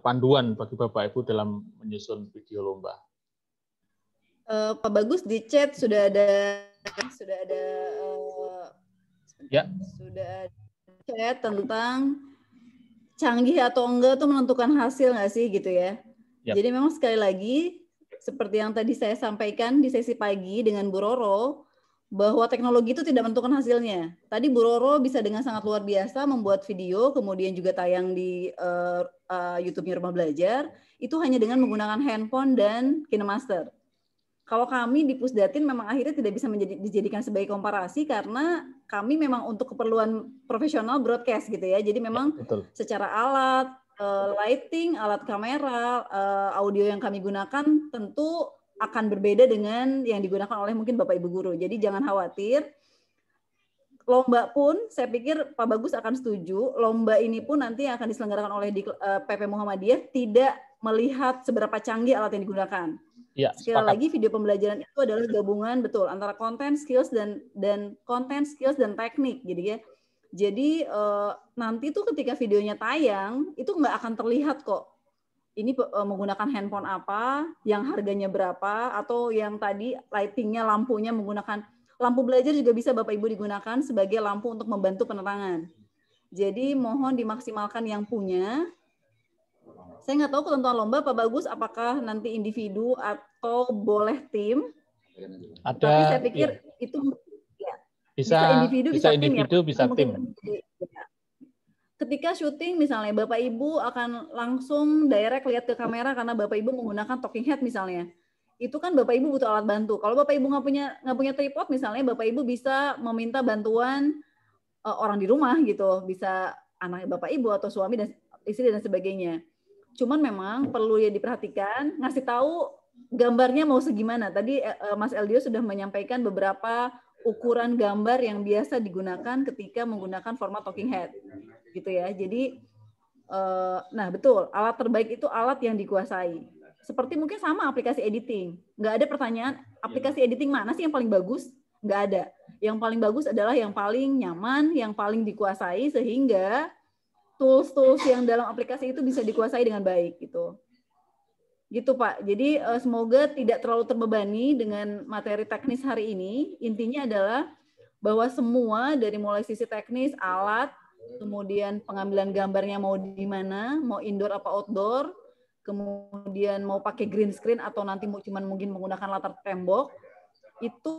panduan bagi Bapak Ibu dalam menyusun video lomba? Pak Bagus, di chat sudah ada ya. Sudah ada chat tentang canggih atau enggak tuh menentukan hasil nggak sih gitu ya. Yep. Jadi memang sekali lagi seperti yang tadi saya sampaikan di sesi pagi dengan Bu Roro, bahwa teknologi itu tidak menentukan hasilnya. Tadi Bu Roro bisa dengan sangat luar biasa membuat video, kemudian juga tayang di YouTube-nya Rumah Belajar, itu hanya dengan menggunakan handphone dan KineMaster. Kalau kami di Pusdatin memang akhirnya tidak bisa dijadikan sebagai komparasi karena kami memang untuk keperluan profesional broadcast gitu ya. Jadi memang secara alat, lighting, alat kamera, audio yang kami gunakan tentu akan berbeda dengan yang digunakan oleh mungkin Bapak Ibu guru. Jadi jangan khawatir. Lomba pun saya pikir Pak Bagus akan setuju. Lomba ini pun nanti akan diselenggarakan oleh PP Muhammadiyah tidak melihat seberapa canggih alat yang digunakan. Ya, sekali lagi video pembelajaran itu adalah gabungan betul antara konten, skills dan teknik gitu ya. Jadi nanti tuh ketika videonya tayang itu nggak akan terlihat kok ini menggunakan handphone apa, yang harganya berapa, atau yang tadi lightingnya, lampunya menggunakan lampu belajar juga bisa Bapak Ibu digunakan sebagai lampu untuk membantu penerangan. Jadi mohon dimaksimalkan yang punya. Saya nggak tahu ketentuan lomba Pak Bagus apakah nanti individu atau boleh tim. Ada, tapi saya pikir itu ya, bisa individu, bisa tim ya. Bisa tim. Ya. Ketika syuting misalnya Bapak Ibu akan langsung direct lihat ke kamera karena Bapak Ibu menggunakan talking head misalnya. Itu kan Bapak Ibu butuh alat bantu. Kalau Bapak Ibu nggak punya tripod misalnya, Bapak Ibu bisa meminta bantuan orang di rumah gitu, bisa anak Bapak Ibu atau suami dan istri dan sebagainya. Cuman memang perlu ya diperhatikan, ngasih tahu gambarnya mau segimana. Tadi Mas Eldio sudah menyampaikan beberapa ukuran gambar yang biasa digunakan ketika menggunakan format talking head, gitu ya. Jadi, nah betul, alat terbaik itu alat yang dikuasai. Seperti mungkin sama aplikasi editing. Nggak ada pertanyaan, aplikasi editing mana sih yang paling bagus? Nggak ada. Yang paling bagus adalah yang paling nyaman, yang paling dikuasai, sehingga tools-tools yang dalam aplikasi itu bisa dikuasai dengan baik gitu. Gitu Pak. Jadi semoga tidak terlalu terbebani dengan materi teknis hari ini. Intinya adalah bahwa semua dari mulai sisi teknis, alat, kemudian pengambilan gambarnya mau di mana, mau indoor apa outdoor, kemudian mau pakai green screen atau nanti mungkin menggunakan latar tembok, itu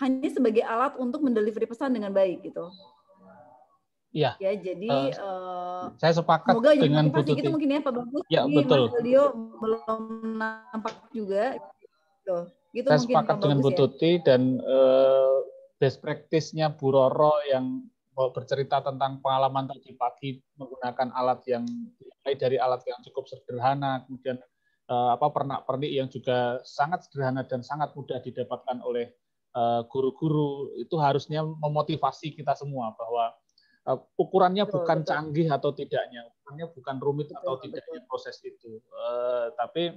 hanya sebagai alat untuk mendelivery pesan dengan baik gitu. Iya. Ya, jadi saya sepakat dengan Bu Tuti. Gitu mungkin ya Pak Bagus. Ya, ini betul. Mas Eldio belum nampak juga. Gitu saya mungkin sepakat Pak dengan Bagus, Bu Tuti dan best practice-nya Bu Roro yang bercerita tentang pengalaman tadi pagi menggunakan alat yang mulai dari alat yang cukup sederhana, kemudian pernak-pernik yang juga sangat sederhana dan sangat mudah didapatkan oleh guru-guru, itu harusnya memotivasi kita semua bahwa ukurannya bukan canggih atau tidaknya, ukurannya bukan rumit atau tidaknya proses itu, tapi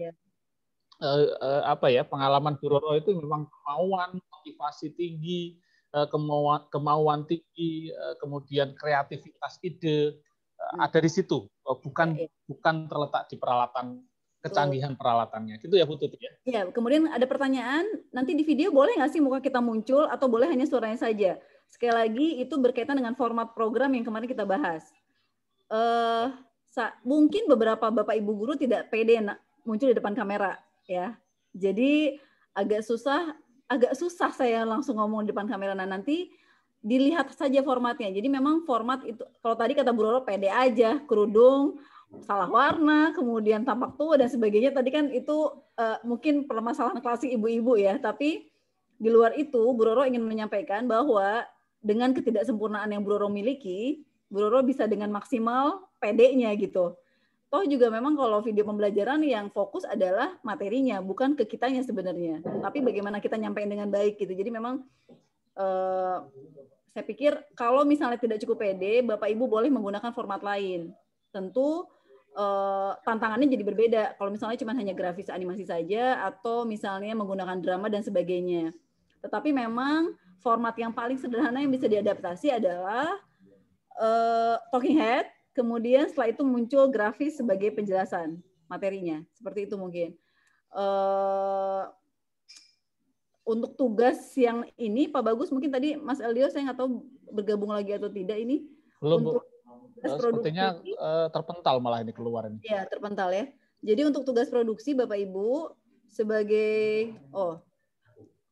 pengalaman Bu Roro itu memang kemauan, motivasi tinggi, kemauan tinggi, kemudian kreativitas ide ada di situ, bukan terletak di peralatan, kecanggihan peralatannya. Gitu ya Bu Tuti ya. Iya, kemudian ada pertanyaan, nanti di video boleh nggak sih muka kita muncul atau boleh hanya suaranya saja? Sekali lagi itu berkaitan dengan format program yang kemarin kita bahas. Mungkin beberapa Bapak Ibu guru tidak pede muncul di depan kamera ya. Jadi agak susah saya langsung ngomong di depan kamera. Nah, nanti dilihat saja formatnya. Jadi memang format itu kalau tadi kata Bu Roro pede aja, kerudung salah warna, kemudian tampak tua dan sebagainya. Tadi kan itu mungkin permasalahan klasik ibu-ibu ya, tapi di luar itu Bu Roro ingin menyampaikan bahwa dengan ketidaksempurnaan yang Bu Roro miliki, Bu Roro bisa dengan maksimal PD-nya gitu. Toh juga memang kalau video pembelajaran yang fokus adalah materinya, bukan ke kitanya sebenarnya. Tapi bagaimana kita nyampein dengan baik gitu. Jadi memang saya pikir kalau misalnya tidak cukup PD, Bapak Ibu boleh menggunakan format lain. Tentu tantangannya jadi berbeda. Kalau misalnya cuma hanya grafis animasi saja, atau misalnya menggunakan drama dan sebagainya. Tetapi memang format yang paling sederhana yang bisa diadaptasi adalah talking head, kemudian setelah itu muncul grafis sebagai penjelasan materinya. Seperti itu mungkin. Untuk tugas yang ini, Pak Bagus, mungkin tadi Mas Eldio, saya nggak tahu bergabung lagi atau tidak ini. Belum, untuk tugas sepertinya produksi, terpental malah ini keluar ini. Ya, terpental ya. Jadi untuk tugas produksi Bapak Ibu sebagai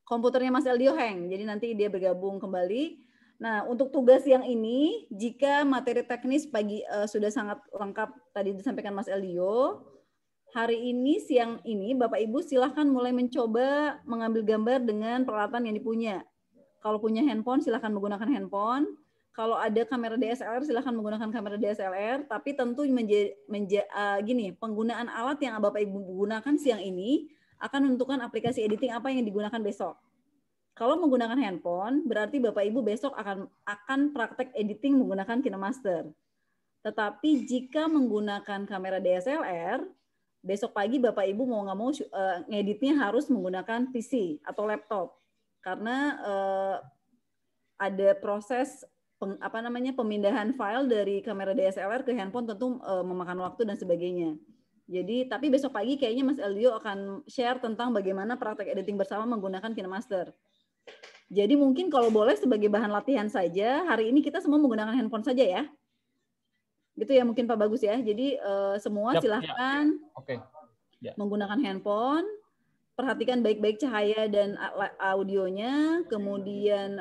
komputernya Mas Eldio hang, jadi nanti dia bergabung kembali. Nah, untuk tugas yang ini, jika materi teknis sudah sangat lengkap tadi disampaikan Mas Eldio, hari ini, siang ini, Bapak Ibu silahkan mulai mencoba mengambil gambar dengan peralatan yang dipunya. Kalau punya handphone, silahkan menggunakan handphone. Kalau ada kamera DSLR, silahkan menggunakan kamera DSLR. Tapi tentu penggunaan alat yang Bapak Ibu gunakan siang ini akan menentukan aplikasi editing apa yang digunakan besok. Kalau menggunakan handphone, berarti Bapak Ibu besok akan praktek editing menggunakan KineMaster. Tetapi jika menggunakan kamera DSLR, besok pagi Bapak Ibu mau nggak mau ngeditnya harus menggunakan PC atau laptop. Karena ada proses pemindahan file dari kamera DSLR ke handphone tentu memakan waktu dan sebagainya. Jadi, tapi besok pagi kayaknya Mas Eldio akan share tentang bagaimana praktek editing bersama menggunakan KineMaster. Jadi mungkin kalau boleh sebagai bahan latihan saja, hari ini kita semua menggunakan handphone saja ya. Gitu ya mungkin Pak Bagus ya. Jadi semua silahkan menggunakan handphone, perhatikan baik-baik cahaya dan audionya, kemudian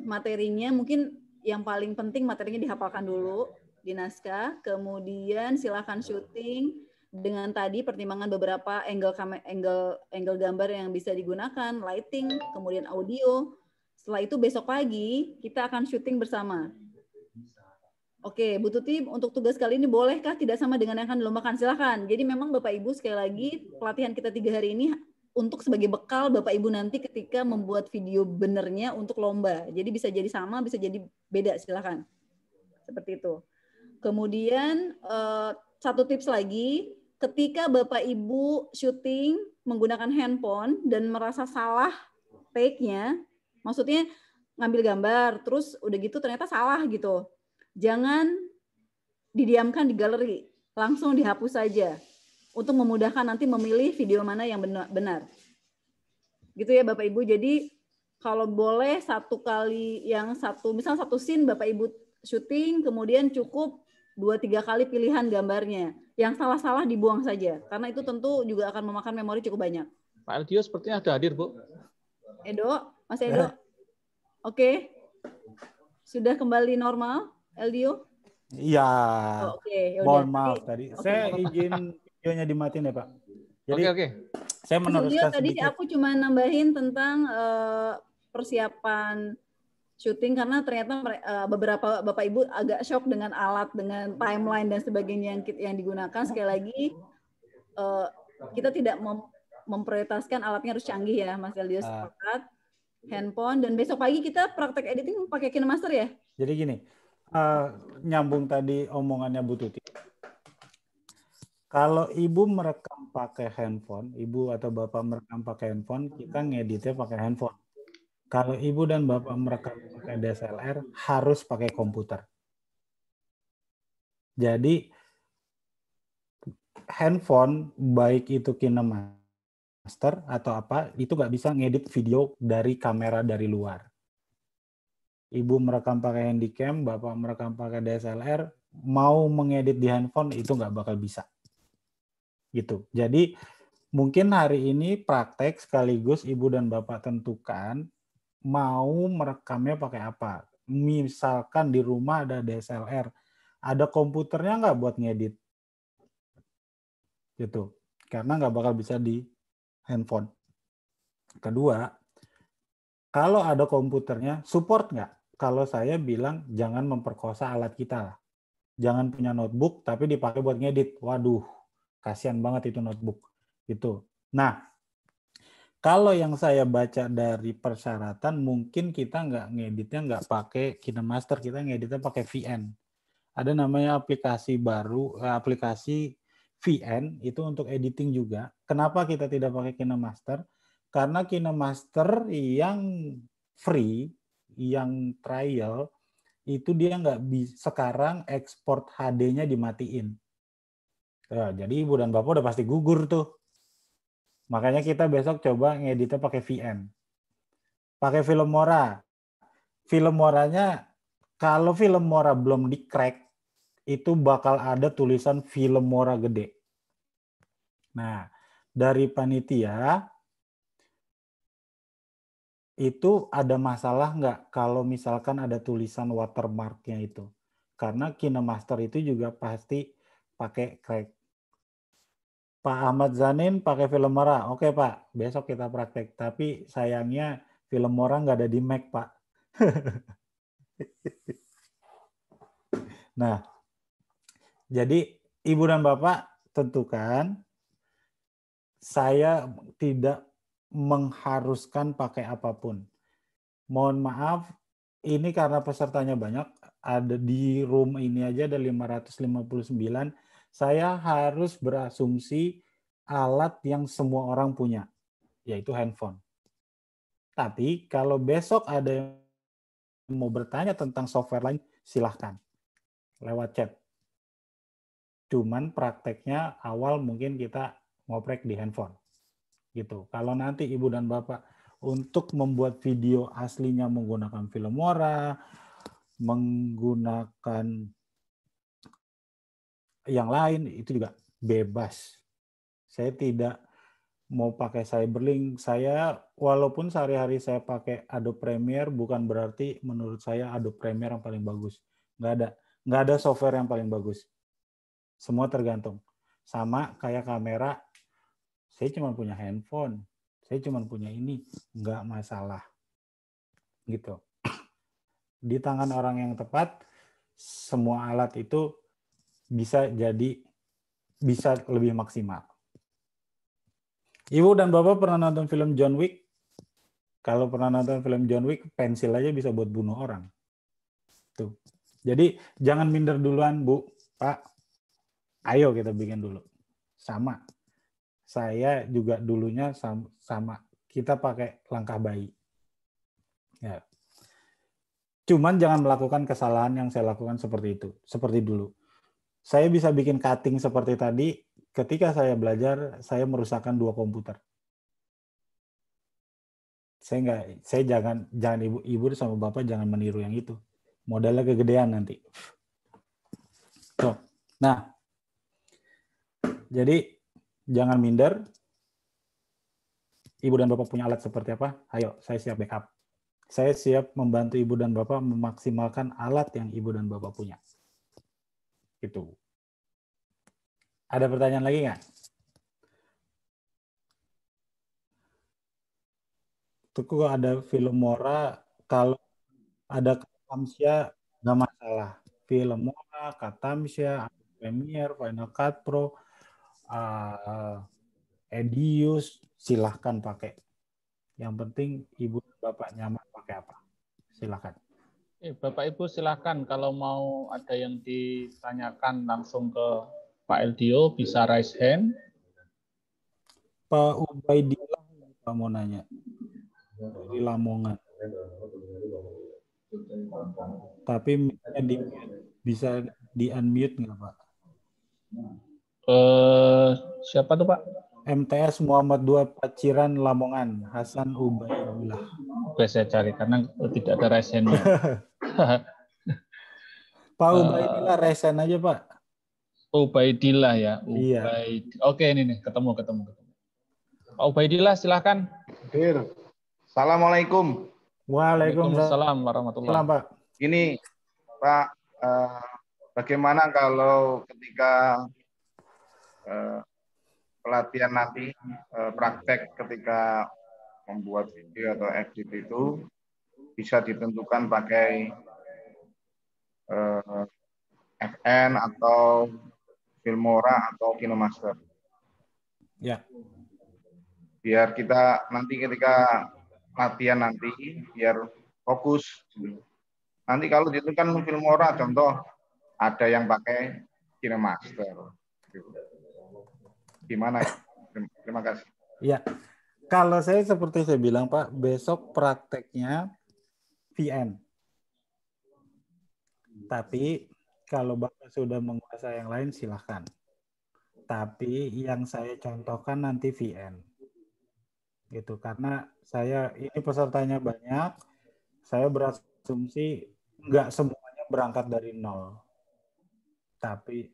materinya mungkin yang paling penting materinya dihafalkan dulu di naskah, kemudian silakan syuting dengan tadi pertimbangan beberapa angle gambar yang bisa digunakan, lighting, kemudian audio. Setelah itu besok pagi kita akan syuting bersama. Oke, Bu Tuti, untuk tugas kali ini bolehkah tidak sama dengan yang akan dilombakan? Silakan. Jadi memang Bapak Ibu sekali lagi pelatihan kita 3 hari ini untuk sebagai bekal Bapak Ibu nanti ketika membuat video benernya untuk lomba. Jadi bisa jadi sama, bisa jadi beda, silakan. Seperti itu. Kemudian satu tips lagi, ketika Bapak Ibu syuting menggunakan handphone dan merasa salah take-nya, maksudnya ngambil gambar, terus udah gitu ternyata salah gitu. Jangan didiamkan di galeri, langsung dihapus saja untuk memudahkan nanti memilih video mana yang benar. Gitu ya Bapak Ibu. Jadi kalau boleh misal satu scene Bapak Ibu syuting, kemudian cukup 2-3 kali pilihan gambarnya. Yang salah-salah dibuang saja, karena itu tentu juga akan memakan memori cukup banyak. Pak Eldio sepertinya ada hadir, Bu. Mas Edo. Oke. Sudah kembali normal, Eldio? Iya. Mohon maaf tadi. Saya apa-apa. izin videonya dimatiin ya, Pak. Jadi Oke. Saya meneruskan tadi sedikit. aku cuma nambahin tentang persiapan syuting karena ternyata beberapa Bapak Ibu agak shock dengan alat, dengan timeline dan sebagainya yang digunakan. Sekali lagi kita tidak memprioritaskan alatnya harus canggih ya, Mas Eldio, sepakat. Handphone, dan besok pagi kita praktek editing pakai KineMaster ya? Jadi gini, nyambung tadi omongannya Bu Tuti. Kalau Ibu merekam pakai handphone, Ibu atau Bapak merekam pakai handphone, kita ngeditnya pakai handphone. Kalau Ibu dan Bapak merekam pakai DSLR, harus pakai komputer. Jadi handphone, baik itu KineMaster atau apa, itu nggak bisa ngedit video dari kamera dari luar. Ibu merekam pakai handycam, Bapak merekam pakai DSLR, mau mengedit di handphone itu nggak bakal bisa. Gitu. Jadi mungkin hari ini praktek sekaligus Ibu dan Bapak tentukan mau merekamnya pakai apa. Misalkan di rumah ada DSLR, ada komputernya nggak buat ngedit? Gitu. Karena nggak bakal bisa di handphone. Kedua, kalau ada komputernya, support nggak? Kalau saya bilang jangan memperkosa alat kita lah. Jangan punya notebook tapi dipakai buat ngedit. Waduh, kasihan banget itu notebook. Gitu. Nah, kalau yang saya baca dari persyaratan, mungkin kita nggak ngeditnya nggak pakai KineMaster, kita ngeditnya pakai VN. Ada namanya aplikasi baru, aplikasi VN itu untuk editing juga. Kenapa kita tidak pakai KineMaster? Karena KineMaster yang free yang trial itu dia nggak bisa sekarang ekspor HD-nya dimatiin. Jadi ibu dan bapak udah pasti gugur tuh. Makanya kita besok coba ngeditnya pakai VN. Pakai Filmora. Filmoranya, kalau Filmora belum di-crack, itu bakal ada tulisan Filmora gede. Nah, dari panitia, itu ada masalah nggak kalau misalkan ada tulisan watermark-nya itu? Karena KineMaster itu juga pasti pakai crack. Pak Ahmad Zanin pakai Filmora. Oke Pak, besok kita praktek. Tapi sayangnya Filmora nggak ada di Mac Pak. Nah, jadi Ibu dan Bapak tentukan, saya tidak mengharuskan pakai apapun. Mohon maaf, ini karena pesertanya banyak, ada di room ini aja ada 559, saya harus berasumsi alat yang semua orang punya, yaitu handphone. Tapi kalau besok ada yang mau bertanya tentang software lain, silahkan lewat chat. Cuman prakteknya awal mungkin kita ngoprek di handphone. Gitu. Kalau nanti Ibu dan Bapak untuk membuat video aslinya menggunakan Filmora, menggunakan yang lain, itu juga bebas. Saya tidak mau pakai Cyberlink. Saya, walaupun sehari-hari saya pakai Adobe Premiere, bukan berarti menurut saya Adobe Premiere yang paling bagus. Nggak ada software yang paling bagus. Semua tergantung. Sama kayak kamera, saya cuma punya handphone, saya cuma punya ini, nggak masalah. Gitu. Di tangan orang yang tepat, semua alat itu bisa lebih maksimal. Ibu dan Bapak pernah nonton film John Wick? Kalau pernah nonton film John Wick, pensil aja bisa buat bunuh orang. Tuh. Jadi jangan minder duluan, Bu, Pak. Ayo kita bikin dulu. Sama. Saya juga dulunya sama. Kita pakai langkah bayi. Ya. Cuman jangan melakukan kesalahan yang saya lakukan seperti itu. Seperti dulu. Saya bisa bikin cutting seperti tadi. Ketika saya belajar, saya merusakkan 2 komputer. Saya jangan ibu sama bapak jangan meniru yang itu. Modalnya kegedean nanti. Tuh. Nah, jadi jangan minder. Ibu dan bapak punya alat seperti apa? Ayo, saya siap backup. Saya siap membantu ibu dan bapak memaksimalkan alat yang ibu dan bapak punya. Gitu. Ada pertanyaan lagi nggak? Tuh ada Filmora, kalau ada Camtasia nggak masalah. Filmora, Camtasia, Premiere, Final Cut Pro, Edius, silahkan pakai. Yang penting ibu dan bapak nyaman pakai apa. Silahkan. Bapak Ibu silahkan kalau mau ada yang ditanyakan langsung ke Pak Eldio bisa raise hand. Pak Ubaidillah Pak mau nanya dari Lamongan. Tapi bisa di unmute nggak Pak? Siapa tuh Pak? MTS Muhammad II Paciran Lamongan, Hasan Ubaidillah. Oke, saya cari karena tidak ada raise hand-nya. Pak Ubaidillah raise hand aja Pak. Ubaidillah ya. Iya. Oke, ini nih ketemu. Pak Ubaidillah silahkan. Assalamualaikum. Waalaikumsalam warahmatullahi wabarakatuh. Pak. Ini Pak, bagaimana kalau ketika pelatihan nanti praktek ketika membuat video atau edit itu bisa ditentukan pakai FN atau Filmora atau KineMaster. Ya. Biar kita nanti ketika latihan nanti biar fokus. Nanti kalau itu kan Filmora contoh ada yang pakai KineMaster. Gimana? Terima kasih. Ya. Kalau saya seperti saya bilang Pak, besok prakteknya VN. Tapi kalau Bapak sudah menguasai yang lain silahkan. Tapi yang saya contohkan nanti VN. Gitu, karena ini pesertanya banyak, saya berasumsi nggak semuanya berangkat dari nol. Tapi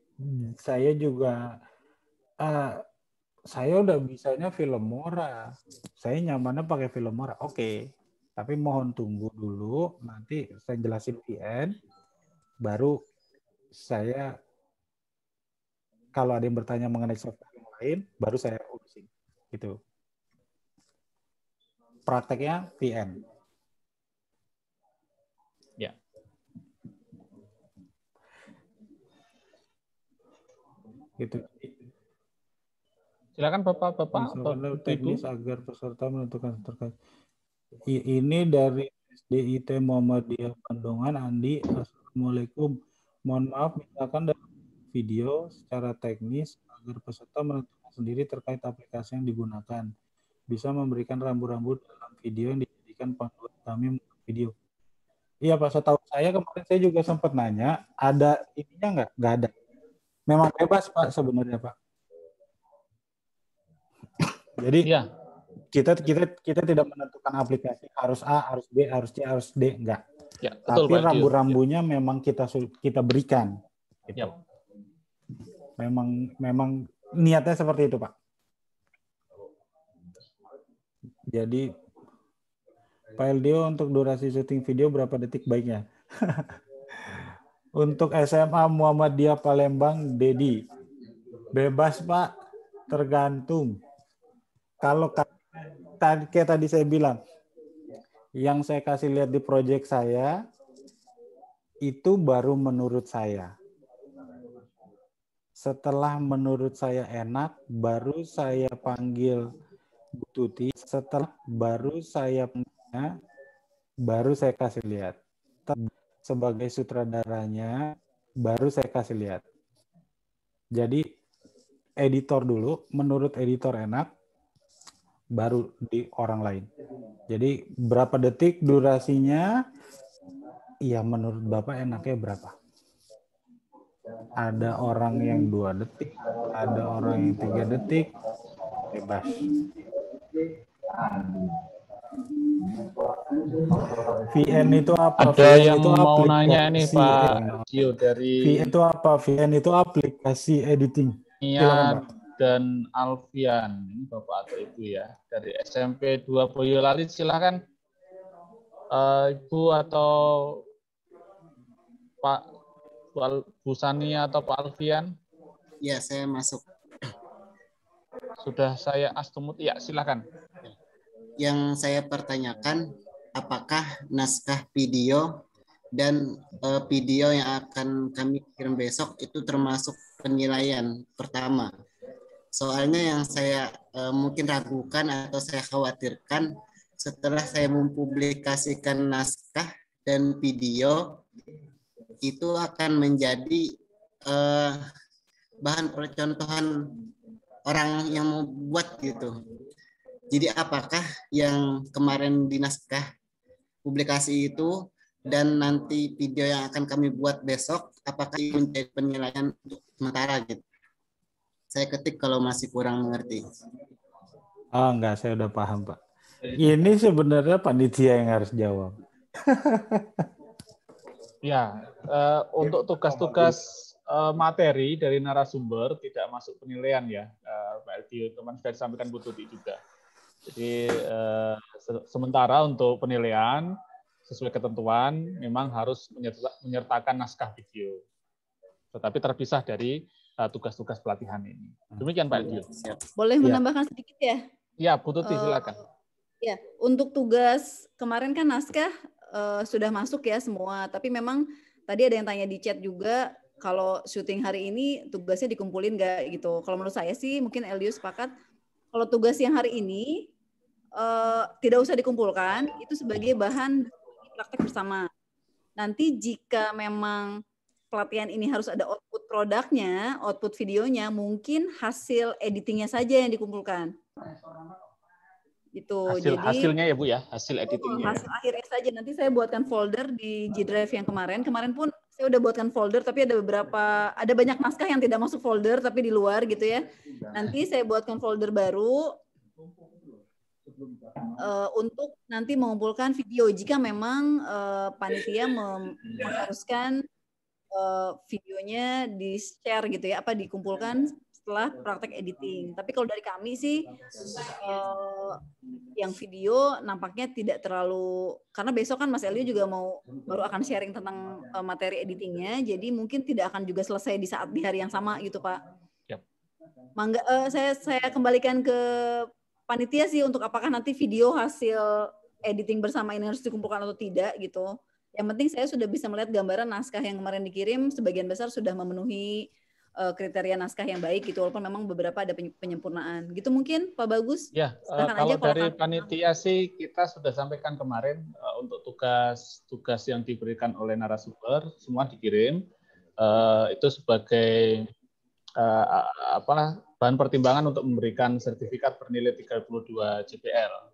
saya juga saya udah bisanya Filmora. Saya nyamannya pakai Filmora. Oke. Tapi mohon tunggu dulu, nanti saya jelasin VN, baru saya kalau ada yang bertanya mengenai software yang lain, baru saya urusin. Gitu. Prakteknya VN. Ya. Gitu. Silakan Bapak. Teknis agar peserta menentukan terkait. Ini dari SDIT Muhammadiyah Bandungan, Andi. Assalamualaikum. Mohon maaf, misalkan dalam video secara teknis agar peserta menentukan sendiri terkait aplikasi yang digunakan. Bisa memberikan rambu-rambu dalam video yang dijadikan panduan kami membuat video. Iya Pak, setahu saya kemarin saya juga sempat nanya, ada ininya nggak? Nggak ada. Memang bebas Pak sebenarnya Pak. Jadi ya, kita tidak menentukan aplikasi harus A, harus B, harus C, harus D, enggak. Ya, betul, tapi rambu-rambunya memang kita berikan. Gitu. Ya. Memang niatnya seperti itu Pak. Jadi Pak Eldio, untuk durasi syuting video berapa detik baiknya? Untuk SMA Muhammadiyah Palembang, Dedi, bebas Pak, tergantung. Kalau kayak tadi saya bilang, yang saya kasih lihat di proyek saya, itu baru menurut saya. Setelah menurut saya enak, baru saya panggil Bu Tuti. Setelah baru saya kasih lihat. Sebagai sutradaranya, baru saya kasih lihat. Jadi, editor dulu, menurut editor enak, baru di orang lain. Jadi berapa detik durasinya? Ya menurut Bapak enaknya berapa? Ada orang yang 2 detik, ada orang yang 3 detik, bebas. VN itu apa? Ada VN yang itu mau nanya nih Pak Gio dari VN itu apa? VN itu aplikasi editing. Silakan Pak. Dan Alfian, ini Bapak atau Ibu ya, dari SMP 2 Boyolali, silakan Ibu atau Pak Bu Sania atau Pak Alfian. Ya, saya masuk. Sudah saya astumut, ya silakan. Yang saya pertanyakan, apakah naskah video dan video yang akan kami kirim besok itu termasuk penilaian pertama? Soalnya yang saya mungkin ragukan atau saya khawatirkan setelah saya mempublikasikan naskah dan video itu akan menjadi bahan percontohan orang yang mau buat gitu. Jadi apakah yang kemarin di naskah publikasi itu dan nanti video yang akan kami buat besok, apakah itu menjadi penilaian untuk sementara gitu? Saya ketik kalau masih kurang mengerti. Oh enggak, saya udah paham Pak. Ini sebenarnya panitia yang harus jawab. Ya, untuk tugas-tugas materi dari narasumber tidak masuk penilaian ya, Pak Eldio, teman sudah disampaikan Bu Tuti juga. Jadi sementara untuk penilaian sesuai ketentuan memang harus menyertakan naskah video, tetapi terpisah dari tugas-tugas pelatihan ini. Demikian Pak Eldio. Boleh menambahkan sedikit ya? Ya, Bu Tuti silakan. Ya, untuk tugas kemarin kan naskah sudah masuk ya semua, tapi memang tadi ada yang tanya di chat juga kalau syuting hari ini tugasnya dikumpulin nggak gitu. Kalau menurut saya sih mungkin Eldio sepakat kalau tugas yang hari ini tidak usah dikumpulkan, itu sebagai bahan praktek bersama. Nanti jika memang pelatihan ini harus ada output produknya, output videonya, mungkin hasil editingnya saja yang dikumpulkan. Gitu. Jadi hasilnya ya Bu ya, hasil editingnya. Hasil akhirnya saja. Nanti saya buatkan folder di G Drive yang kemarin. Kemarin pun saya udah buatkan folder, tapi ada banyak naskah yang tidak masuk folder, tapi di luar gitu ya. Nanti saya buatkan folder baru untuk nanti mengumpulkan video. Jika memang panitia mengharuskan videonya di-share gitu ya, dikumpulkan setelah praktek editing. Tapi kalau dari kami sih yang video nampaknya tidak terlalu, karena besok kan Mas Elio juga baru akan sharing tentang materi editingnya, jadi mungkin tidak akan juga selesai di hari yang sama gitu Pak. Yep. Mangga, saya kembalikan ke panitia sih untuk apakah nanti video hasil editing bersama ini harus dikumpulkan atau tidak gitu. Yang penting saya sudah bisa melihat gambaran naskah yang kemarin dikirim, sebagian besar sudah memenuhi kriteria naskah yang baik gitu, walaupun memang beberapa ada penyempurnaan. Gitu mungkin Pak Bagus? Ya, kalau dari panitia sih kita sudah sampaikan kemarin untuk tugas yang diberikan oleh narasumber semua dikirim. Itu sebagai bahan pertimbangan untuk memberikan sertifikat bernilai 32 JPL.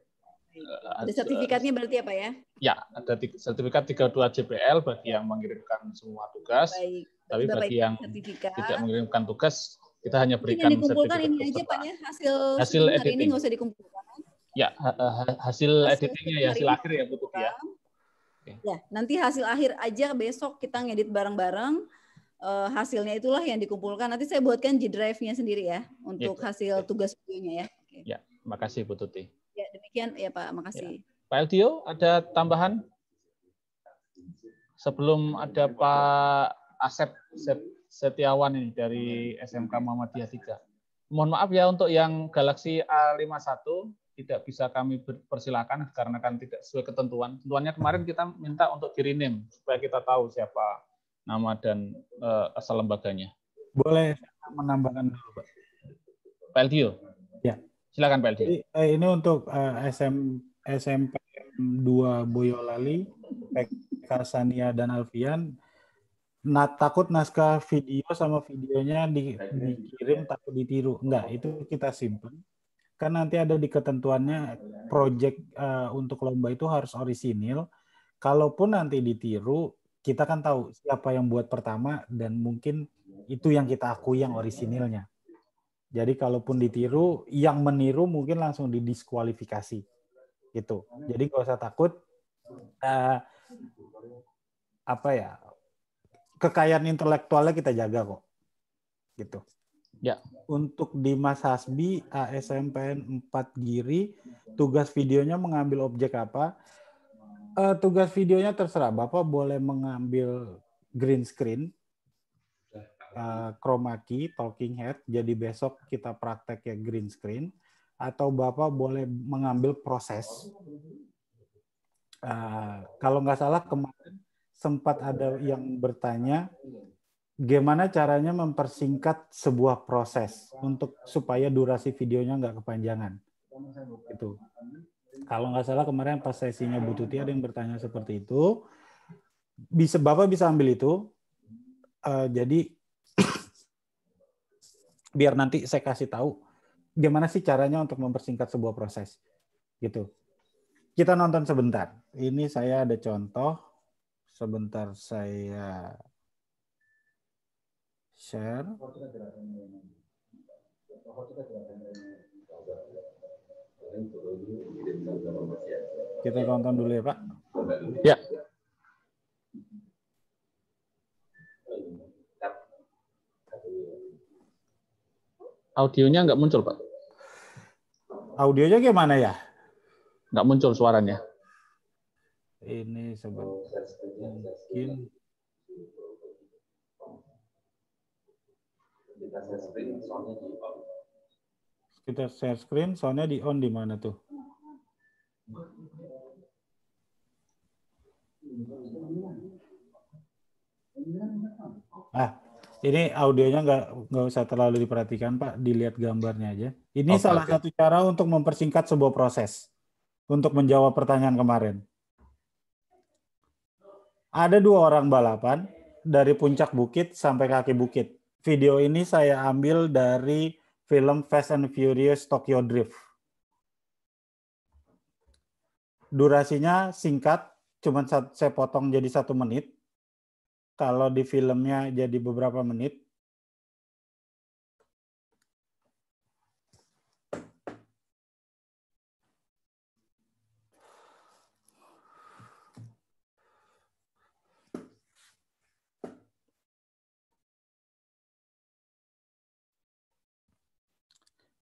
Ada sertifikatnya berarti apa ya? Ya, ada sertifikat 32 JPL bagi yang mengirimkan semua tugas. Baik. Tapi bagi yang tidak mengirimkan tugas, kita hanya berikan yang dikumpulkan sertifikat ini aja Pak ya, hasil hari editing. Ini nggak usah dikumpulkan. Ya, hasil editingnya ya, hasil akhir ya Bu Tuti ya. Ya, nanti hasil akhir aja besok kita ngedit bareng-bareng. Hasilnya itulah yang dikumpulkan. Nanti saya buatkan G Drive-nya sendiri ya untuk hasil tugas videonya ya. Ya, makasih Bu Tuti. Ya, demikian ya Pak, makasih. Ya. Pak Eldio, ada tambahan? Sebelum ada Pak Asep Setiawan ini dari SMK Muhammadiyah 3. Mohon maaf ya untuk yang Galaxy A51 tidak bisa kami persilakan karena kan tidak sesuai ketentuan. Ketentuannya kemarin kita minta untuk di-rename supaya kita tahu siapa nama dan asal lembaganya. Boleh menambahkan dulu, Pak? Pak Eldio. Ya. Silakan Pak Eldio. Ini untuk SMP 2 Boyolali, PK Sania dan Alfian. Takut naskah video sama videonya dikirim takut ditiru. Enggak, itu kita simpan. Kan nanti ada di ketentuannya project untuk lomba itu harus orisinil. Kalaupun nanti ditiru, kita kan tahu siapa yang buat pertama dan mungkin itu yang kita akui yang orisinilnya. Jadi kalaupun ditiru, yang meniru mungkin langsung didiskualifikasi. Gitu. Jadi nggak usah takut. Kekayaan intelektualnya kita jaga kok. Gitu. Ya. Untuk di Mas Hasbi ASMPN 4 Giri, tugas videonya mengambil objek apa? Tugas videonya terserah. Bapak boleh mengambil green screen, chroma key, talking head. Jadi besok kita praktek ya green screen. Atau Bapak boleh mengambil proses. Kalau nggak salah kemarin sempat ada yang bertanya gimana caranya mempersingkat sebuah proses supaya durasi videonya nggak kepanjangan. Gitu. Kalau nggak salah kemarin pas sesinya Bu Tuti ada yang bertanya seperti itu. Bapak bisa ambil itu. Jadi biar nanti saya kasih tahu gimana sih caranya untuk mempersingkat sebuah proses. Gitu. Kita nonton sebentar. Ini saya ada contoh. Sebentar saya share. Kita tonton dulu ya Pak. Ya. Audionya nggak muncul Pak. Audionya gimana ya? Nggak muncul suaranya. Ini sebentar mungkin kita share screen, soalnya di on di mana tuh? Ini audionya nggak usah terlalu diperhatikan Pak, dilihat gambarnya aja. Ini salah satu cara untuk mempersingkat sebuah proses untuk menjawab pertanyaan kemarin. Ada 2 orang balapan dari puncak bukit sampai kaki bukit. Video ini saya ambil dari film Fast and Furious Tokyo Drift. durasinya singkat, cuman saya potong jadi 1 menit. Kalau di filmnya jadi beberapa menit.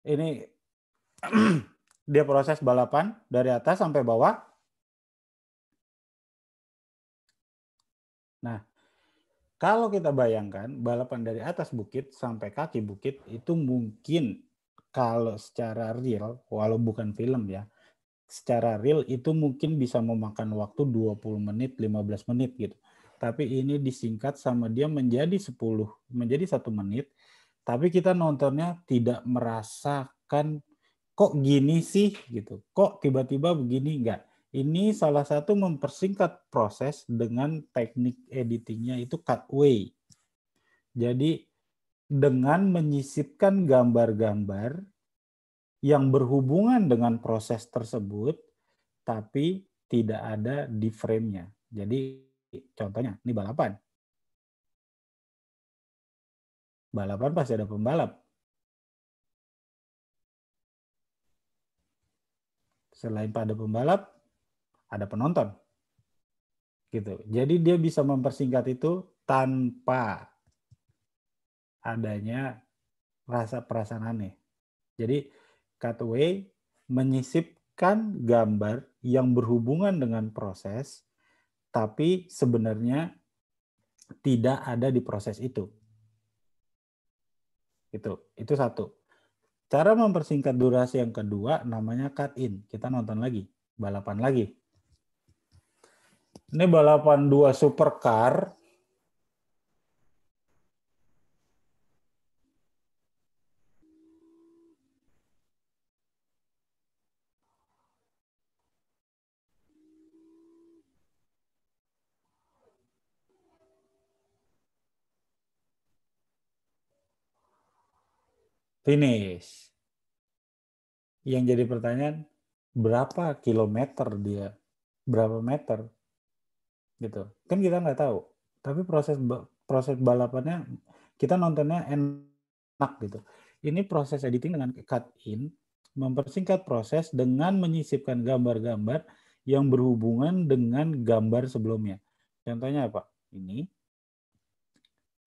Ini dia proses balapan dari atas sampai bawah. Nah, kalau kita bayangkan balapan dari atas bukit sampai kaki bukit itu mungkin kalau secara real, walau bukan film ya, secara real itu mungkin bisa memakan waktu 20 menit, 15 menit gitu. Tapi ini disingkat sama dia menjadi 1 menit. Tapi kita nontonnya tidak merasakan kok gini sih gitu. Kok tiba-tiba begini, enggak. Ini salah satu mempersingkat proses dengan teknik editingnya itu cutaway. Jadi dengan menyisipkan gambar-gambar yang berhubungan dengan proses tersebut, tapi tidak ada di frame-nya. Jadi contohnya, ini balapan. Balapan pasti ada pembalap. Selain pada pembalap, ada penonton. Gitu. Jadi dia bisa mempersingkat itu tanpa adanya rasa perasaan aneh. Jadi cutaway menyisipkan gambar yang berhubungan dengan proses, tapi sebenarnya tidak ada di proses itu. Itu satu. Cara mempersingkat durasi yang kedua namanya cut in. Kita nonton lagi, balapan lagi. Ini balapan 2 supercar. Finish. Yang jadi pertanyaan, berapa kilometer dia? Berapa meter? Gitu. Kan kita nggak tahu. Tapi proses balapannya kita nontonnya enak gitu. Ini proses editing dengan cut in, mempersingkat proses dengan menyisipkan gambar-gambar yang berhubungan dengan gambar sebelumnya. Contohnya apa? Ini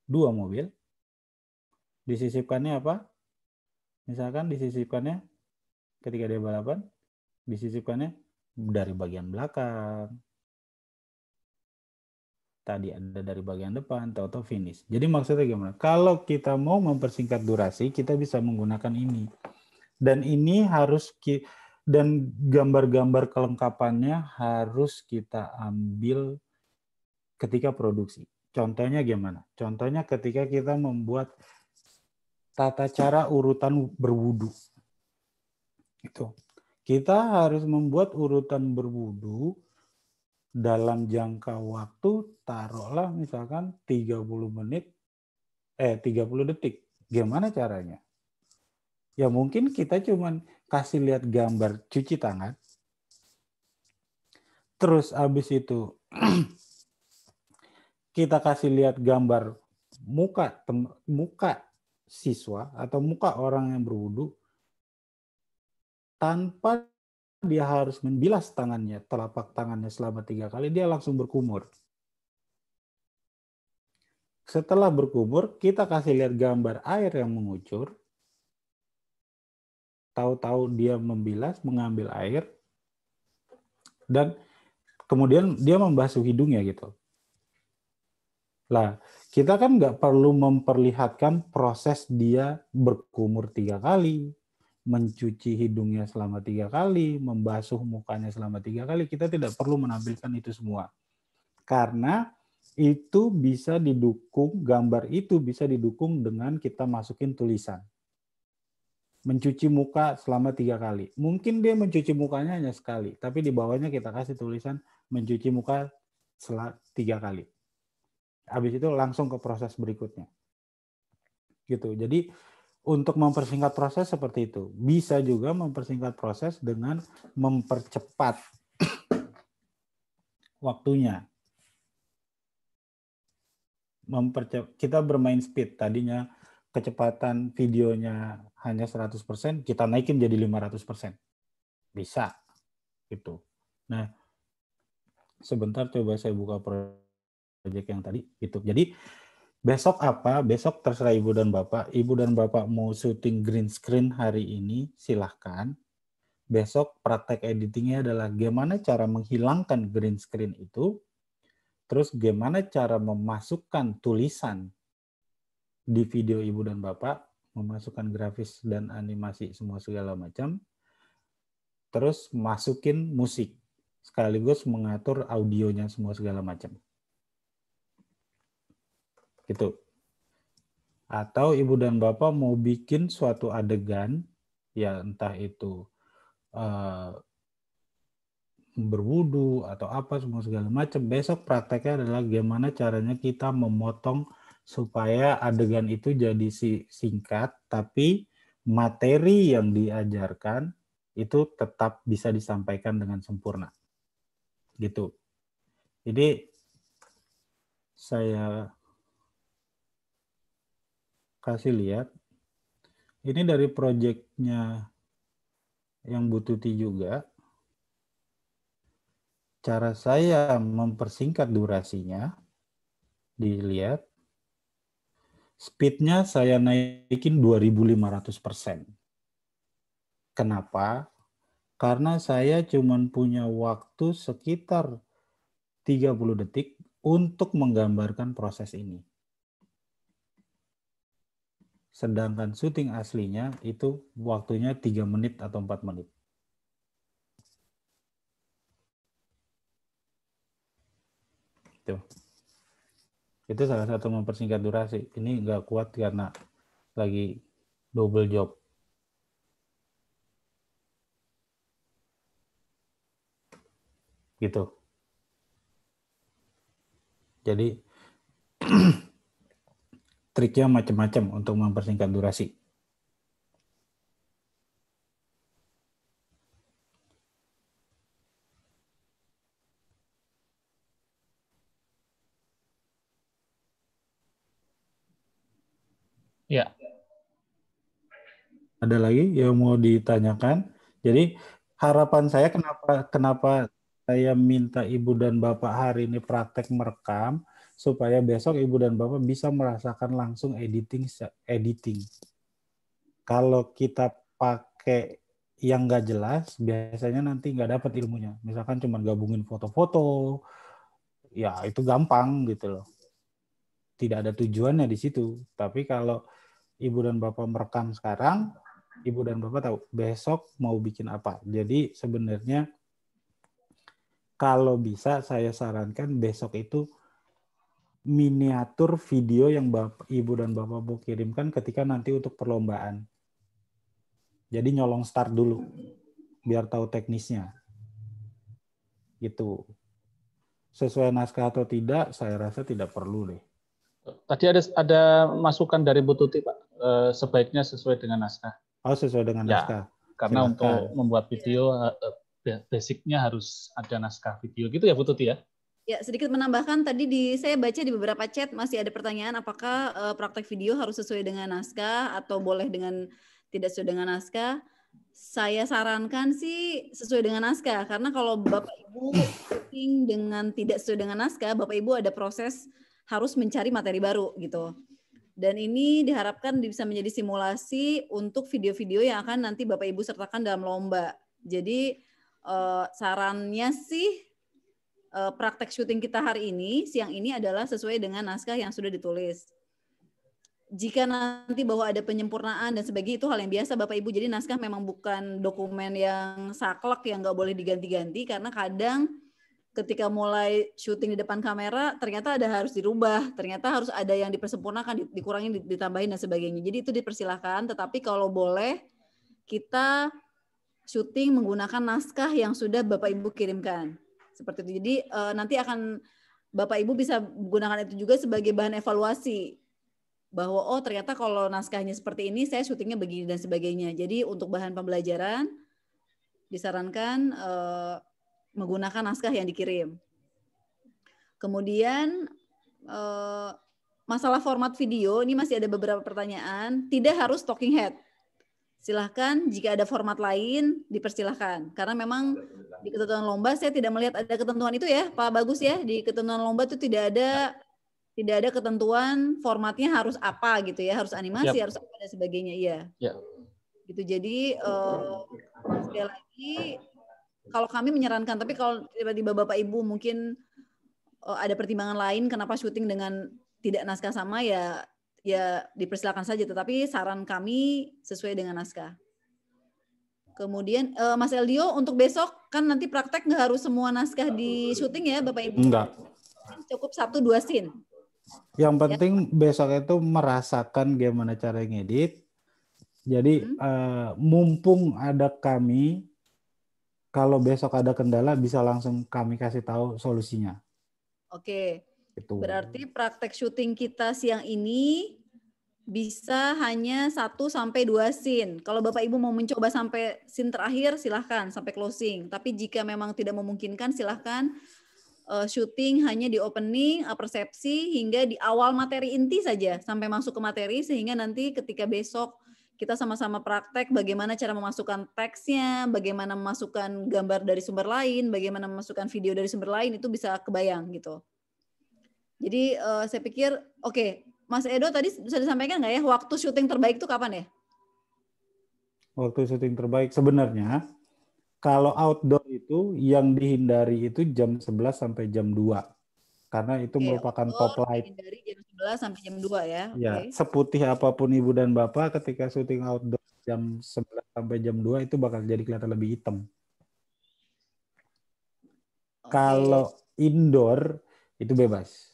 2 mobil. Disisipkannya apa? Misalkan disisipkannya ketika dia balapan, disisipkannya dari bagian belakang. Tadi ada dari bagian depan, atau finish. Jadi maksudnya gimana? Kalau kita mau mempersingkat durasi, kita bisa menggunakan ini. Dan ini harus dan gambar-gambar kelengkapannya harus kita ambil ketika produksi. Contohnya gimana? Contohnya ketika kita membuat tata cara urutan berwudu. Itu. Kita harus membuat urutan berwudu dalam jangka waktu taruhlah misalkan 30 detik. Gimana caranya? Ya mungkin kita cuman kasih lihat gambar cuci tangan. Terus habis itu kita kasih lihat gambar muka siswa atau muka orang yang berwudu tanpa dia harus membilas tangannya, telapak tangannya selama 3 kali, dia langsung berkumur. Setelah berkumur, kita kasih lihat gambar air yang mengucur. Tahu-tahu dia membilas, mengambil air, dan kemudian dia membasuh hidungnya gitu. Lah, kita kan nggak perlu memperlihatkan proses dia berkumur 3 kali, mencuci hidungnya selama 3 kali, membasuh mukanya selama 3 kali. Kita tidak perlu menampilkan itu semua. Karena itu bisa didukung, gambar itu bisa didukung dengan kita masukin tulisan. Mencuci muka selama 3 kali. Mungkin dia mencuci mukanya hanya sekali, tapi di bawahnya kita kasih tulisan mencuci muka 3 kali. Habis itu langsung ke proses berikutnya. Gitu. Jadi untuk mempersingkat proses seperti itu. Bisa juga mempersingkat proses dengan mempercepat waktunya. Kita bermain speed. Tadinya kecepatan videonya hanya 100%, kita naikin jadi 500%. Bisa. Gitu. Nah, sebentar coba saya buka proyek yang tadi. Gitu. Jadi, besok apa? Besok terserah Ibu dan Bapak. Ibu dan Bapak mau syuting green screen hari ini, silahkan. Besok praktek editingnya adalah gimana cara menghilangkan green screen itu, terus gimana cara memasukkan tulisan di video Ibu dan Bapak, memasukkan grafis dan animasi semua segala macam, terus masukin musik, sekaligus mengatur audionya semua segala macam. Gitu. Atau Ibu dan Bapak mau bikin suatu adegan, ya entah itu berwudu atau apa semua segala macam. Besok prakteknya adalah gimana caranya kita memotong supaya adegan itu jadi singkat, tapi materi yang diajarkan itu tetap bisa disampaikan dengan sempurna. Gitu. Jadi saya kasih lihat. Ini dari proyeknya yang Bu Tuti juga. Cara saya mempersingkat durasinya, dilihat, speednya saya naikin 2.500%. Kenapa? Karena saya cuma punya waktu sekitar 30 detik untuk menggambarkan proses ini. Sedangkan syuting aslinya itu waktunya 3 menit atau 4 menit. Itu salah satu mempersingkat durasi. Ini nggak kuat karena lagi double job. Gitu. Jadi triknya macam-macam untuk mempersingkat durasi. Ya. Ada lagi yang mau ditanyakan? Jadi harapan saya kenapa saya minta Ibu dan Bapak hari ini praktek merekam supaya besok Ibu dan Bapak bisa merasakan langsung editing. Kalau kita pakai yang nggak jelas, biasanya nanti nggak dapat ilmunya. Misalkan cuma gabungin foto-foto, ya itu gampang gitu loh. Tidak ada tujuannya di situ. Tapi kalau Ibu dan Bapak merekam sekarang, Ibu dan Bapak tahu besok mau bikin apa. Jadi sebenarnya kalau bisa saya sarankan besok itu miniatur video yang Ibu dan Bapak mau kirimkan ketika nanti untuk perlombaan. Jadi nyolong start dulu, biar tahu teknisnya. Gitu. Sesuai naskah atau tidak, saya rasa tidak perlu deh. Tadi ada masukan dari Bu Tuti, Pak. Sebaiknya sesuai dengan naskah. Oh, sesuai dengan naskah. Karena Silakan. untuk membuat video, basicnya harus ada naskah video. Gitu ya, Bu Tuti ya? Ya, sedikit menambahkan tadi saya baca di beberapa chat masih ada pertanyaan apakah praktek video harus sesuai dengan naskah atau boleh dengan tidak sesuai dengan naskah. Saya sarankan sih sesuai dengan naskah karena kalau Bapak Ibu syuting dengan tidak sesuai dengan naskah, Bapak Ibu ada proses harus mencari materi baru gitu. Dan ini diharapkan bisa menjadi simulasi untuk video-video yang akan nanti Bapak Ibu sertakan dalam lomba. Jadi sarannya sih praktek syuting kita hari ini, siang ini adalah sesuai dengan naskah yang sudah ditulis. Jika nanti bahwa ada penyempurnaan dan sebagainya itu hal yang biasa Bapak Ibu. Jadi naskah memang bukan dokumen yang saklek yang nggak boleh diganti-ganti karena kadang ketika mulai syuting di depan kamera ternyata ada harus dirubah, ternyata harus ada yang dipersempurnakan, dikurangin, ditambahin dan sebagainya. Jadi itu dipersilahkan, tetapi kalau boleh kita syuting menggunakan naskah yang sudah Bapak Ibu kirimkan. Seperti itu. Jadi nanti akan Bapak Ibu bisa menggunakan itu juga sebagai bahan evaluasi bahwa oh ternyata kalau naskahnya seperti ini saya syutingnya begini dan sebagainya. Jadi untuk bahan pembelajaran disarankan menggunakan naskah yang dikirim. Kemudian masalah format video, ini masih ada beberapa pertanyaan. Tidak harus talking head. Silahkan jika ada format lain dipersilahkan. Karena memang di ketentuan lomba saya tidak melihat ada ketentuan itu ya, Pak Bagus ya. Di ketentuan lomba itu tidak ada ketentuan formatnya harus apa gitu ya, harus animasi, harus apa dan sebagainya. Iya. Gitu. Jadi sekali lagi kalau kami menyarankan, tapi kalau tiba-tiba Bapak Ibu mungkin ada pertimbangan lain kenapa syuting dengan tidak naskah sama ya dipersilakan saja, tetapi saran kami sesuai dengan naskah. Kemudian Mas Eldio, untuk besok kan nanti praktek nggak harus semua naskah di syuting ya Bapak Ibu? Enggak. Cukup 1-2 scene. Yang penting besok itu merasakan gimana cara ngedit. Jadi mumpung ada kami, kalau besok ada kendala bisa langsung kami kasih tahu solusinya. Oke. Gitu. Berarti praktek syuting kita siang ini bisa hanya 1-2 scene. Kalau Bapak Ibu mau mencoba sampai scene terakhir silahkan sampai closing. Tapi jika memang tidak memungkinkan silahkan syuting hanya di opening, persepsi hingga di awal materi inti saja sampai masuk ke materi, sehingga nanti ketika besok kita sama-sama praktek bagaimana cara memasukkan teksnya, bagaimana memasukkan gambar dari sumber lain, bagaimana memasukkan video dari sumber lain, itu bisa kebayang gitu. Jadi saya pikir oke. Mas Edo tadi bisa disampaikan nggak ya waktu syuting terbaik itu kapan ya? Waktu syuting terbaik sebenarnya kalau outdoor itu yang dihindari itu jam 11 sampai jam 2. Karena itu merupakan top light. Dihindari jam 11 sampai jam 2 ya. Ya, seputih apapun Ibu dan Bapak ketika syuting outdoor jam 11 sampai jam 2 itu bakal jadi kelihatan lebih hitam. Kalau indoor itu bebas.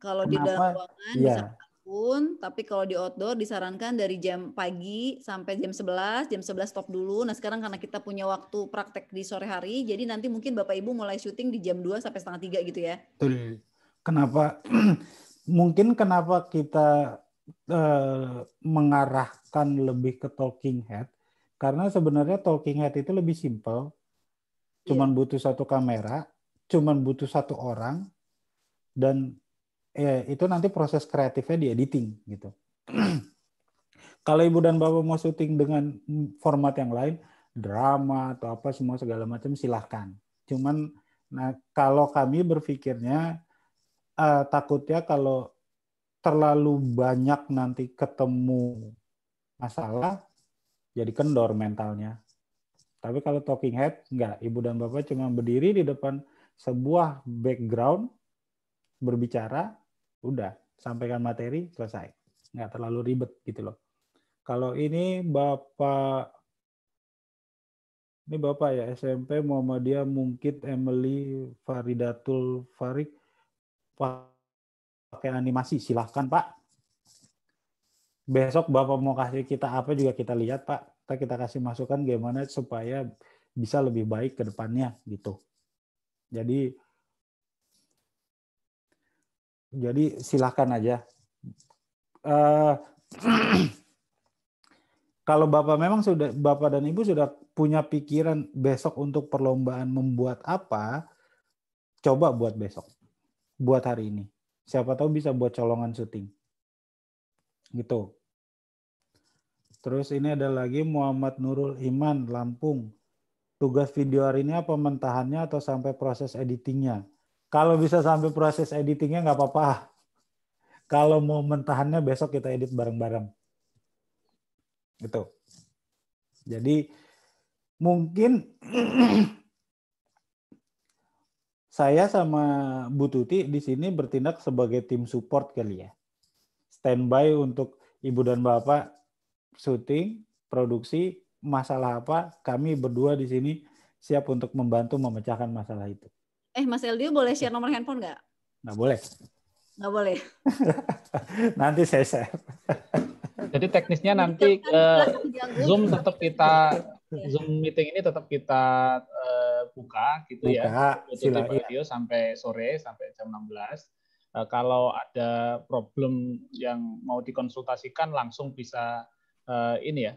Kalau di dalam ruangan bisa apapun, tapi kalau di outdoor disarankan dari jam pagi sampai jam 11 stop dulu. Nah sekarang karena kita punya waktu praktek di sore hari, jadi nanti mungkin Bapak Ibu mulai syuting di jam 2 sampai setengah 3 gitu ya. Betul. Kenapa? Mungkin kenapa kita mengarahkan lebih ke talking head, karena sebenarnya talking head itu lebih simpel. Cuman butuh satu kamera, cuman butuh satu orang, dan itu nanti proses kreatifnya di editing gitu. Kalau Ibu dan Bapak mau syuting dengan format yang lain, drama atau apa semua segala macam silahkan. Cuman kalau kami berpikirnya takutnya kalau terlalu banyak nanti ketemu masalah, jadi kendor mentalnya. Tapi kalau talking head, enggak. Ibu dan Bapak cuma berdiri di depan sebuah background, berbicara, udah, sampaikan materi, selesai. Nggak terlalu ribet gitu loh. Kalau ini Bapak ya, SMP Muhammadiyah Mungkit Emily Faridatul Farik, pakai animasi, silahkan Pak. Besok Bapak mau kasih kita apa juga kita lihat Pak. Kita kasih masukan gimana supaya bisa lebih baik ke depannya gitu. Jadi silahkan aja. Kalau Bapak memang Bapak dan Ibu sudah punya pikiran besok untuk perlombaan membuat apa, coba buat besok. Buat hari ini. Siapa tahu bisa buat colongan syuting. Gitu. Terus ini ada lagi Muhammad Nurul Iman, Lampung. Tugas video hari ini apa, mentahannya atau sampai proses editingnya? Kalau bisa sampai proses editingnya nggak apa-apa. Kalau mau mentahannya besok kita edit bareng-bareng. Gitu. Jadi mungkin saya sama Bu Tuti di sini bertindak sebagai tim support kali ya. Standby untuk Ibu dan Bapak syuting, produksi, masalah apa, kami berdua di sini siap untuk membantu memecahkan masalah itu. Mas Eldio boleh share nomor handphone nggak? Nggak boleh. Nggak boleh. Nanti saya share. Jadi teknisnya nanti Zoom tetap Zoom meeting ini tetap kita buka gitu ya. Tutup radio sampai sore, sampai jam 16. Kalau ada problem yang mau dikonsultasikan langsung bisa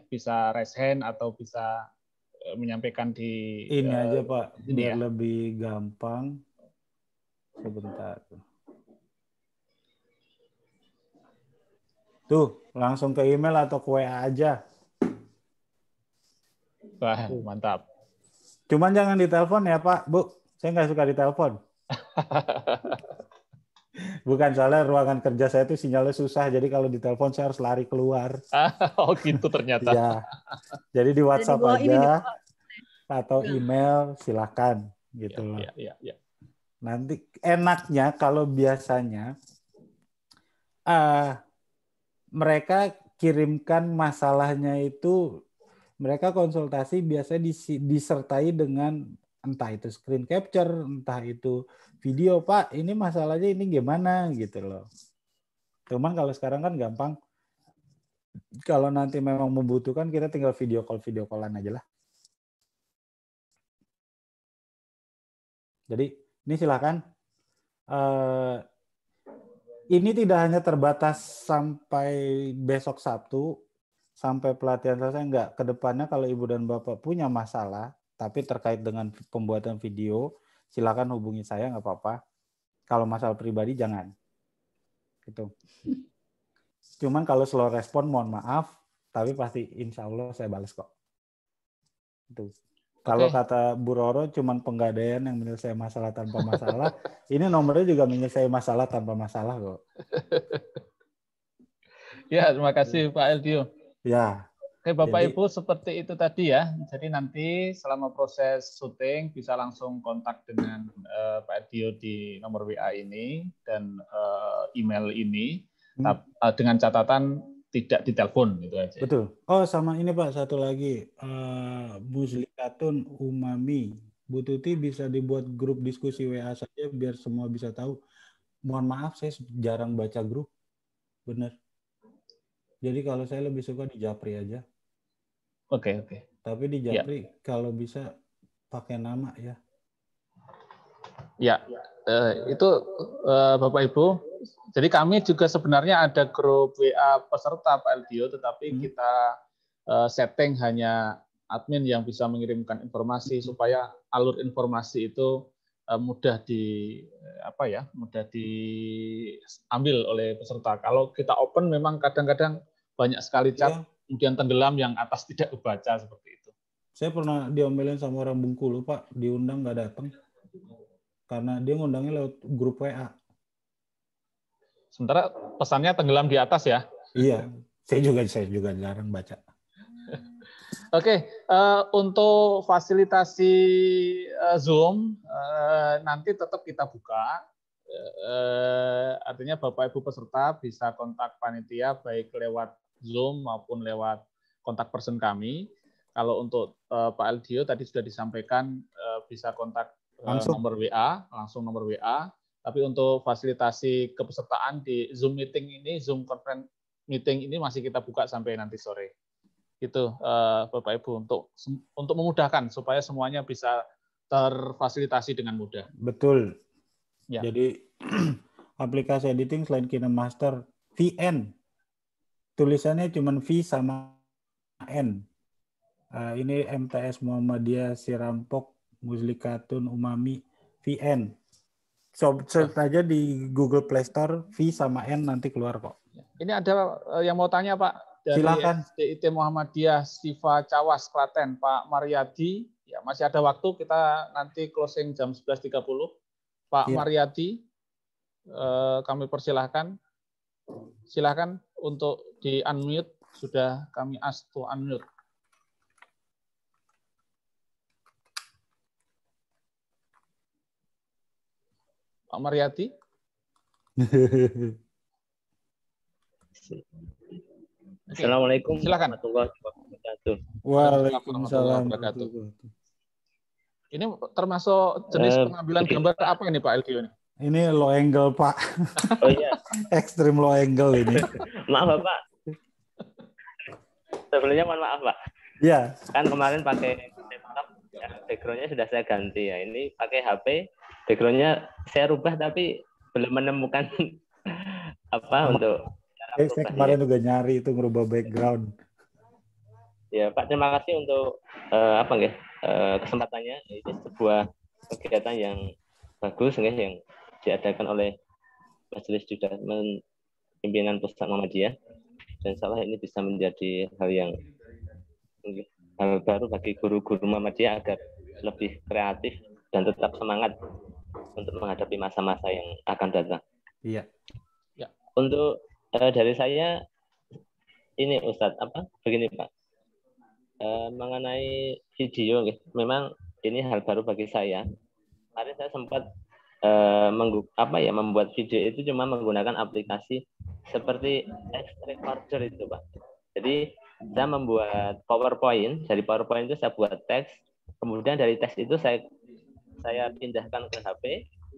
bisa raise hand atau bisa menyampaikan di ini aja Pak, biar ya. Lebih gampang. Sebentar. Tuh, langsung ke email atau ke WA aja. Wah, mantap. Cuman jangan ditelepon ya Pak, Bu. Saya nggak suka ditelepon. Bukan, soalnya ruangan kerja saya itu sinyalnya susah, jadi kalau ditelepon saya harus lari keluar. Oh gitu ternyata. Iya. Jadi di WhatsApp bawah ini nih, aja atau email silakan gitu loh. Ya. Nanti enaknya kalau biasanya mereka kirimkan masalahnya itu, mereka konsultasi biasanya disertai dengan entah itu screen capture, entah itu video, Pak, ini masalahnya ini gimana gitu loh. Cuman kalau sekarang kan gampang, kalau nanti memang membutuhkan kita tinggal video callan aja lah. Jadi ini silakan. Ini tidak hanya terbatas sampai besok Sabtu, sampai pelatihan selesai, enggak. Kedepannya kalau Ibu dan Bapak punya masalah, tapi terkait dengan pembuatan video, silakan hubungi saya, nggak apa-apa. Kalau masalah pribadi, jangan. Gitu. Cuman kalau slow respon, mohon maaf, tapi pasti insya Allah saya balas kok. Itu. Kalau kata Bu Roro, cuman penggadaian yang menyelesaikan masalah tanpa masalah. Ini nomornya juga menyelesaikan masalah tanpa masalah kok. Ya, terima kasih Pak Eldio. Ya. Oke, Bapak Ibu, seperti itu tadi ya. Jadi nanti selama proses syuting bisa langsung kontak dengan Pak Eldio di nomor WA ini dan email ini dengan catatan tidak ditelepon gitu aja. Betul. Oh, sama ini Pak, satu lagi. Muslikatun Umami. Bu Tuti bisa dibuat grup diskusi WA saja biar semua bisa tahu. Mohon maaf, saya jarang baca grup. Bener. Jadi kalau saya lebih suka di Japri aja. Oke. Tapi di Japri kalau bisa pakai nama ya. Ya, itu Bapak Ibu. Jadi kami juga sebenarnya ada grup WA peserta Pak Eldio, tetapi kita setting hanya admin yang bisa mengirimkan informasi supaya alur informasi itu mudah mudah diambil oleh peserta. Kalau kita open memang kadang-kadang banyak sekali chat, kemudian tenggelam yang atas tidak kebaca seperti itu. Saya pernah diomelin sama orang Bengkulu, Pak, diundang nggak datang. Karena dia ngundangnya lewat grup WA. Sementara pesannya tenggelam di atas ya? Iya, saya juga jarang baca. Oke, untuk fasilitasi Zoom nanti tetap kita buka. Artinya Bapak Ibu peserta bisa kontak panitia baik lewat Zoom maupun lewat kontak person kami. Kalau untuk Pak Eldio tadi sudah disampaikan bisa kontak nomor WA, langsung nomor WA. Tapi untuk fasilitasi kepesertaan di Zoom meeting ini, Zoom conference meeting ini masih kita buka sampai nanti sore. Itu Bapak Ibu untuk memudahkan supaya semuanya bisa terfasilitasi dengan mudah. Betul. Ya. Jadi aplikasi editing selain KineMaster, VN. Tulisannya cuma V sama N. Ini MTS Muhammadiyah Sirampok Muslikatun Umami VN. Search aja di Google Play Store V sama N nanti keluar kok. Ini ada yang mau tanya Pak dari Silakan. SDIT Muhammadiyah Siva Cawas Klaten, Pak Mariadi. Ya, masih ada waktu, kita nanti closing jam 11.30. Pak Mariadi, kami persilahkan. Silakan untuk di unmute, sudah kami ask to unmute. Pak Mariadi. Assalamualaikum warahmatullahi wabarakatuh. Waalaikumsalam. Ini termasuk jenis pengambilan gambar apa ini Pak Eldio ini? Ini low angle Pak. Oh iya. Extreme low angle ini. Maaf Pak. Sebelumnya mohon maaf Pak. Iya. Kan kemarin pakai laptop, ya, backgroundnya sudah saya ganti ya. Ini pakai HP, backgroundnya saya rubah tapi belum menemukan untuk. Saya kemarin juga nyari itu ngerubah background. Ya Pak, terima kasih untuk kesempatannya. Ini sebuah kegiatan yang bagus, yang diadakan oleh Majelis Departemen Pimpinan Pusat Muhammadiyah, dan insya Allah ini bisa menjadi hal baru bagi guru-guru Muhammadiyah agar lebih kreatif dan tetap semangat untuk menghadapi masa-masa yang akan datang. Iya. Ya. Untuk dari saya ini Ustadz, begini Pak, mengenai video, memang ini hal baru bagi saya. Kemarin saya sempat membuat video itu cuma menggunakan aplikasi seperti text recorder itu Pak. Jadi saya membuat PowerPoint, dari PowerPoint itu saya buat teks, kemudian dari teks itu saya pindahkan ke HP,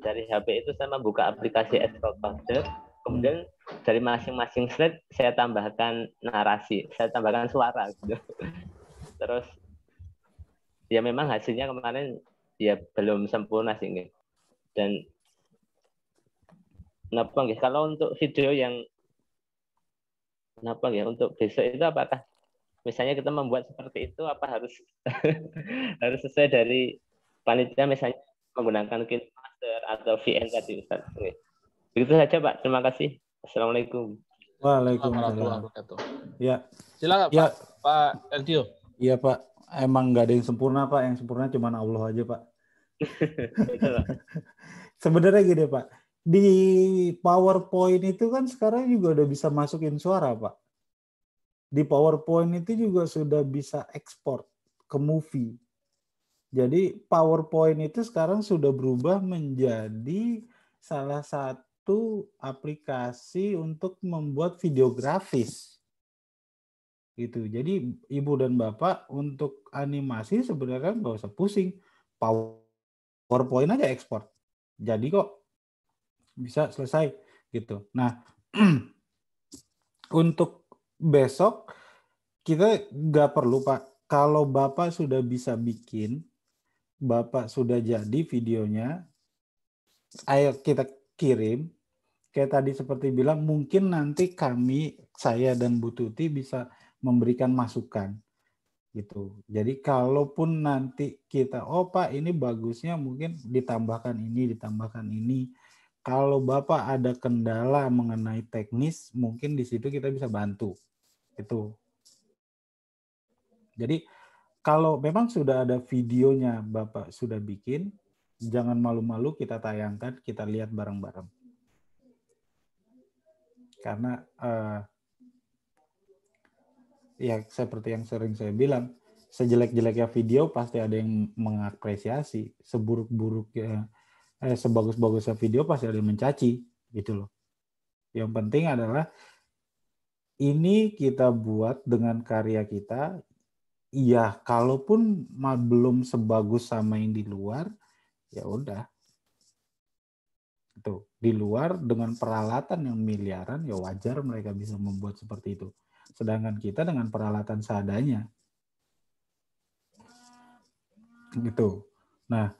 dari HP itu saya membuka aplikasi text recorder, kemudian dari masing-masing slide saya tambahkan narasi, saya tambahkan suara gitu. Terus ya memang hasilnya kemarin ya belum sempurna sih. Dan kalau untuk video yang untuk besok itu apakah misalnya kita membuat seperti itu, apa harus harus sesuai dari panitia, misalnya menggunakan KineMaster atau VN tadi Ustaz? Begitu saja Pak, terima kasih. Assalamualaikum. Waalaikumsalam. Ya. Silakan ya. Pak Eldio. Iya Pak, emang nggak ada yang sempurna Pak, yang sempurna cuma Allah aja Pak. Sebenarnya gini Pak, di PowerPoint itu kan sekarang juga udah bisa masukin suara Pak. Di PowerPoint itu juga sudah bisa ekspor ke movie. Jadi PowerPoint itu sekarang sudah berubah menjadi salah satu aplikasi untuk membuat video grafis. Gitu. Jadi Ibu dan Bapak untuk animasi sebenarnya nggak usah pusing. PowerPoint aja ekspor. Jadi kok bisa selesai gitu. Nah, untuk besok kita nggak perlu Pak. Kalau Bapak sudah bisa bikin, Bapak sudah jadi videonya, ayo kita kirim. Kayak tadi seperti bilang, mungkin nanti saya dan Bu Tuti bisa memberikan masukan. Gitu. Jadi kalaupun nanti kita, Pak ini bagusnya mungkin ditambahkan ini. Kalau Bapak ada kendala mengenai teknis, mungkin di situ kita bisa bantu. Itu. Jadi kalau memang sudah ada videonya Bapak sudah bikin, jangan malu-malu kita tayangkan, kita lihat bareng-bareng. Karena ya seperti yang sering saya bilang, sejelek-jeleknya video pasti ada yang mengapresiasi, seburuk-buruknya sebagus-bagusnya video pasti ada yang mencaci, gitu loh. Yang penting adalah ini kita buat dengan karya kita. Ya, kalaupun belum sebagus sama yang di luar, ya udah. Itu di luar dengan peralatan yang miliaran, ya wajar mereka bisa membuat seperti itu. Sedangkan kita dengan peralatan seadanya. Gitu. Nah,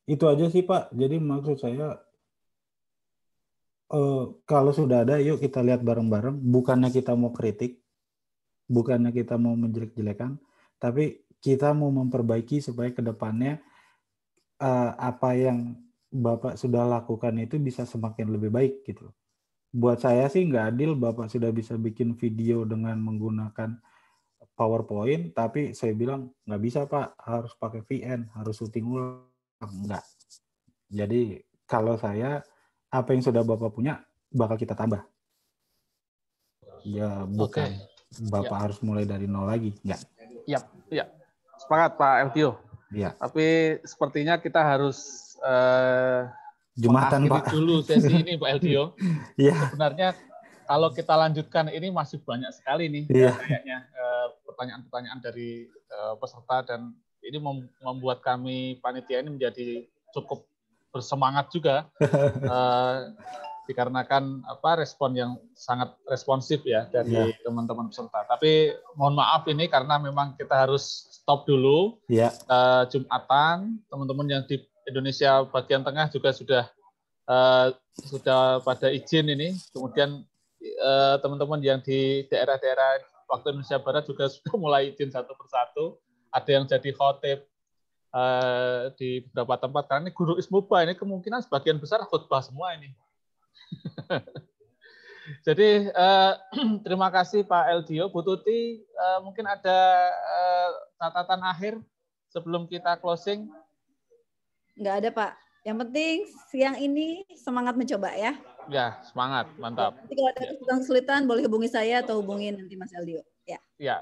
itu aja sih Pak. Jadi maksud saya, kalau sudah ada, yuk kita lihat bareng-bareng. Bukannya kita mau kritik, bukannya kita mau menjelek-jelekan, tapi kita mau memperbaiki supaya ke depannya apa yang Bapak sudah lakukan itu bisa semakin lebih baik gitu. Buat saya sih nggak adil Bapak sudah bisa bikin video dengan menggunakan PowerPoint, tapi saya bilang nggak bisa Pak, harus pakai VN, harus syuting ulang. Enggak. Jadi kalau saya, apa yang sudah Bapak punya, bakal kita tambah. Ya bukan Bapak harus mulai dari nol lagi, enggak. Ya. Sepakat Pak Eldio. Ya. Tapi sepertinya kita harus Jumatan Pak. dulu sesi ini Pak Eldio. Ya. Sebenarnya kalau kita lanjutkan ini masih banyak sekali nih kayaknya pertanyaan-pertanyaan dari peserta, dan ini membuat kami panitia ini menjadi cukup bersemangat juga dikarenakan respon yang sangat responsif ya dari teman-teman peserta. Tapi mohon maaf ini karena memang kita harus stop dulu. Jumatan, teman-teman yang di Indonesia bagian tengah juga sudah pada izin ini. Kemudian teman-teman yang di daerah-daerah waktu Indonesia Barat juga sudah mulai izin satu persatu. Ada yang jadi khotib di beberapa tempat. Karena ini guru Ismuba ini kemungkinan sebagian besar khutbah semua ini. Jadi terima kasih Pak Eldio. Bu Tuti, mungkin ada catatan akhir sebelum kita closing? Nggak ada Pak. Yang penting siang ini semangat mencoba ya. Ya, semangat, mantap. Nanti kalau ada kesulitan boleh hubungi saya atau hubungin nanti Mas Eldio. Ya. Ya.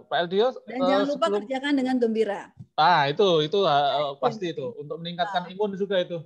Pak Eldio. Dan jangan lupa kerjakan dengan gembira. Itu pasti itu untuk meningkatkan imun juga itu.